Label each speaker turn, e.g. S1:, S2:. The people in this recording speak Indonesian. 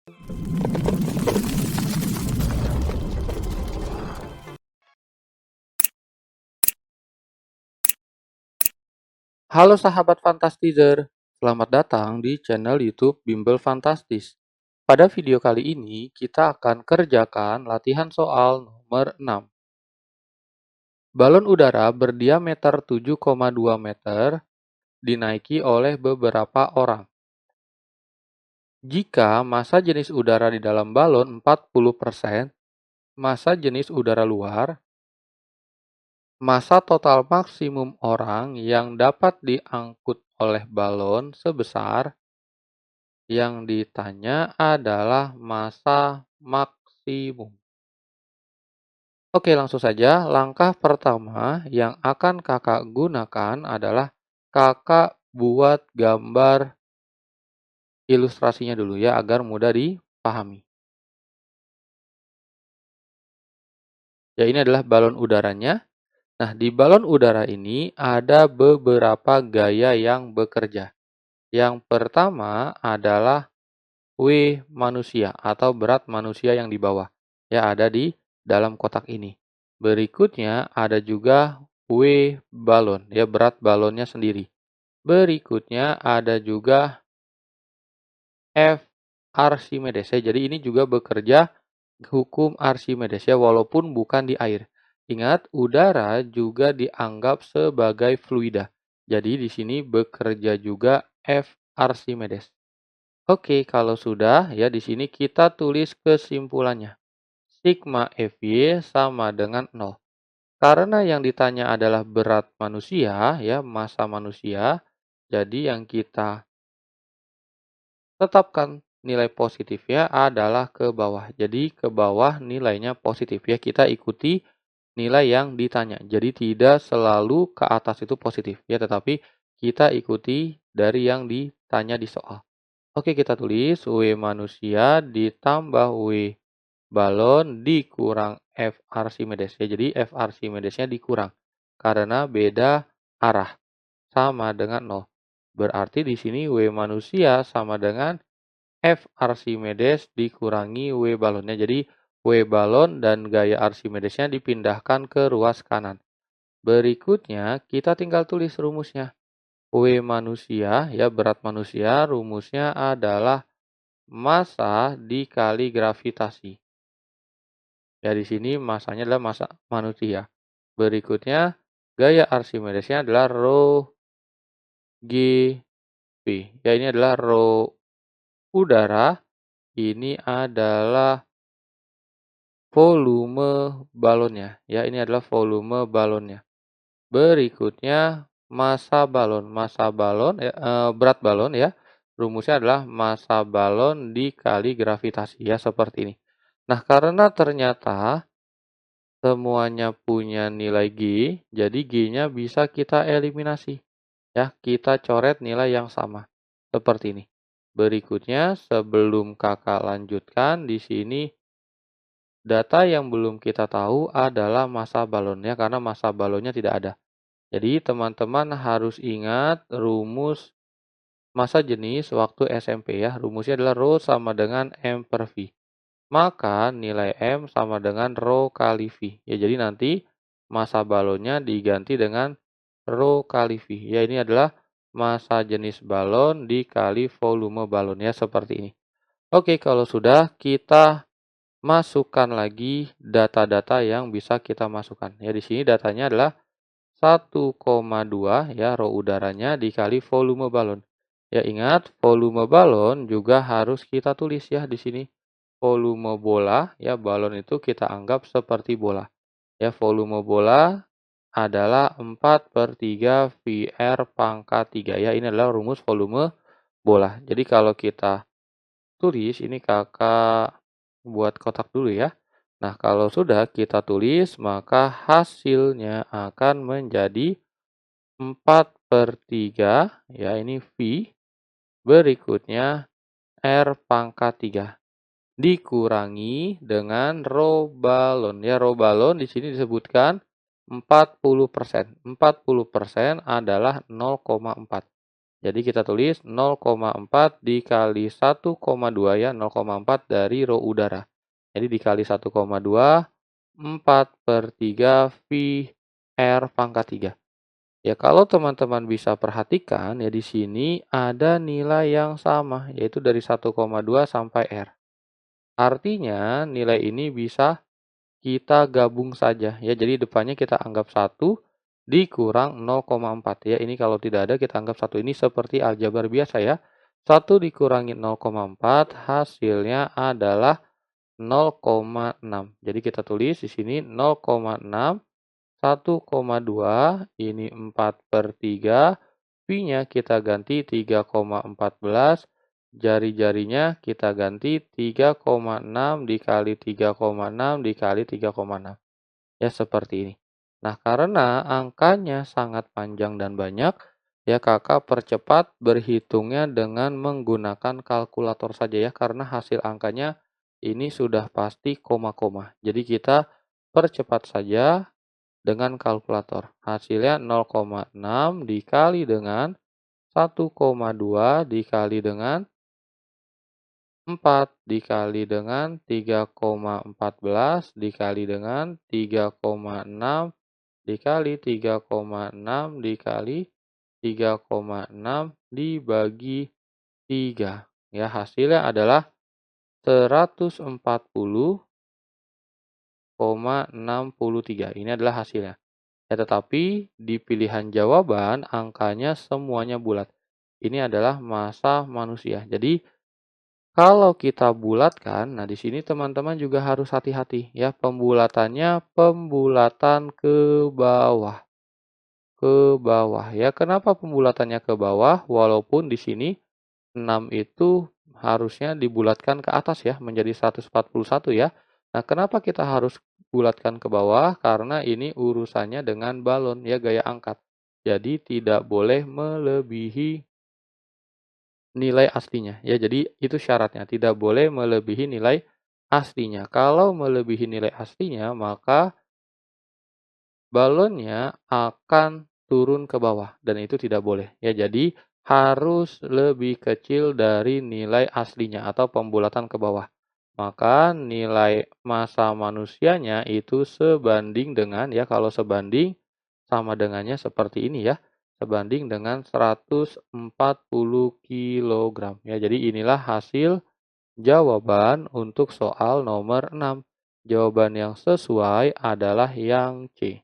S1: Halo sahabat Fantastizer, selamat datang di channel YouTube Bimbel Fantastis. Pada video kali ini, kita akan kerjakan latihan soal nomor 6. Balon udara berdiameter 7,2 meter dinaiki oleh beberapa orang. Jika massa jenis udara di dalam balon 40%, massa jenis udara luar, massa total maksimum orang yang dapat diangkut oleh balon sebesar. Yang ditanya adalah massa maksimum. Oke, langsung saja. Langkah pertama yang akan kakak gunakan adalah kakak buat gambar ilustrasinya dulu ya, agar mudah dipahami. Ya, ini adalah balon udaranya. Nah, di balon udara ini ada beberapa gaya yang bekerja. Yang pertama adalah W manusia atau berat manusia yang di bawah. Ya, ada di dalam kotak ini. Berikutnya ada juga W balon, ya berat balonnya sendiri. Berikutnya ada juga F Archimedes. Ya, jadi ini juga bekerja hukum Archimedes ya, walaupun bukan di air. Ingat, udara juga dianggap sebagai fluida. Jadi di sini bekerja juga F Archimedes. Oke, kalau sudah ya di sini kita tulis kesimpulannya. Sigma Fy sama dengan 0. Karena yang ditanya adalah berat manusia ya, massa manusia. Jadi yang kita tetapkan nilai positifnya adalah ke bawah. Jadi ke bawah nilainya positif ya. Kita ikuti nilai yang ditanya. Jadi tidak selalu ke atas itu positif ya, tetapi kita ikuti dari yang ditanya di soal. Oke, kita tulis W manusia ditambah W balon dikurang F Archimedes. Ya, jadi F Archimedesnya dikurang karena beda arah sama dengan 0. Berarti di sini W manusia sama dengan F Archimedes dikurangi W balonnya. Jadi W balon dan gaya Archimedesnya dipindahkan ke ruas kanan. Berikutnya kita tinggal tulis rumusnya. W manusia ya berat manusia rumusnya adalah massa dikali gravitasi. Ya, di sini massanya adalah massa manusia. Berikutnya, gaya Archimedesnya adalah rho G V. Ya, ini adalah rho udara. Ini adalah volume balonnya. Ya, ini adalah volume balonnya. Berikutnya, massa balon. Massa balon, berat balon ya. Rumusnya adalah massa balon dikali gravitasi. Ya, seperti ini. Nah, karena ternyata semuanya punya nilai G, jadi G-nya bisa kita eliminasi. Ya, kita coret nilai yang sama. Seperti ini. Berikutnya, sebelum kakak lanjutkan, di sini data yang belum kita tahu adalah massa balonnya, karena massa balonnya tidak ada. Jadi, teman-teman harus ingat rumus massa jenis waktu SMP ya. Rumusnya adalah rho sama dengan M per V. Maka nilai M sama dengan rho kali V. Ya, jadi nanti massa balonnya diganti dengan rho kali V. Ya, ini adalah massa jenis balon dikali volume balonnya seperti ini. Oke, kalau sudah kita masukkan lagi data-data yang bisa kita masukkan. Ya, di sini datanya adalah 1,2 ya rho udaranya dikali volume balon. Ya, ingat volume balon juga harus kita tulis ya di sini. Volume bola, ya balon itu kita anggap seperti bola. Ya, volume bola adalah 4/3 VR pangkat 3. Ya, ini adalah rumus volume bola. Jadi kalau kita tulis, ini kakak buat kotak dulu ya. Nah, kalau sudah kita tulis, maka hasilnya akan menjadi 4/3, ya ini V, berikutnya R pangkat 3. Dikurangi dengan rho balon. Ya, rho balon di sini disebutkan 40%. 40% adalah 0,4. Jadi kita tulis 0,4 dikali 1,2 ya, 0,4 dari rho udara. Jadi dikali 1,2, 4/3 V R pangkat 3. Ya kalau teman-teman bisa perhatikan ya di sini ada nilai yang sama, yaitu dari 1,2 sampai R. Artinya nilai ini bisa kita gabung saja ya. Jadi depannya kita anggap 1 dikurang 0,4 ya. Ini kalau tidak ada kita anggap 1 ini seperti aljabar biasa ya. 1 dikurangi 0,4 hasilnya adalah 0,6. Jadi kita tulis di sini 0,6, 1,2 ini 4/3, pi-nya kita ganti 3,14, jari-jarinya kita ganti 3,6 dikali 3,6 dikali 3,6. Ya, seperti ini. Nah, karena angkanya sangat panjang dan banyak, ya Kakak percepat berhitungnya dengan menggunakan kalkulator saja ya, karena hasil angkanya ini sudah pasti koma-koma. Jadi kita percepat saja dengan kalkulator. Hasilnya 0,6 dikali dengan 1,2 dikali dengan 4 dikali dengan 3,14 dikali dengan 3,6 dikali 3,6 dikali 3,6 dibagi 3. Ya, hasilnya adalah 140,63. Ini adalah hasilnya. Ya, tetapi di pilihan jawaban angkanya semuanya bulat. Ini adalah massa manusia. Jadi kalau kita bulatkan, nah di sini teman-teman juga harus hati-hati ya, pembulatannya pembulatan ke bawah. Ke bawah ya. Kenapa pembulatannya ke bawah? Walaupun di sini 6 itu harusnya dibulatkan ke atas ya, menjadi 141 ya. Nah, kenapa kita harus bulatkan ke bawah? Karena ini urusannya dengan balon ya, gaya angkat. Jadi tidak boleh melebihi nilai aslinya ya. Jadi itu syaratnya, tidak boleh melebihi nilai aslinya. Kalau melebihi nilai aslinya, maka balonnya akan turun ke bawah dan itu tidak boleh ya. Jadi harus lebih kecil dari nilai aslinya atau pembulatan ke bawah. Maka nilai massa manusianya itu sebanding dengan ya, kalau sebanding sama dengannya seperti ini ya. Sebanding dengan 140 kg ya. Jadi inilah hasil jawaban untuk soal nomor 6. Jawaban yang sesuai adalah yang C.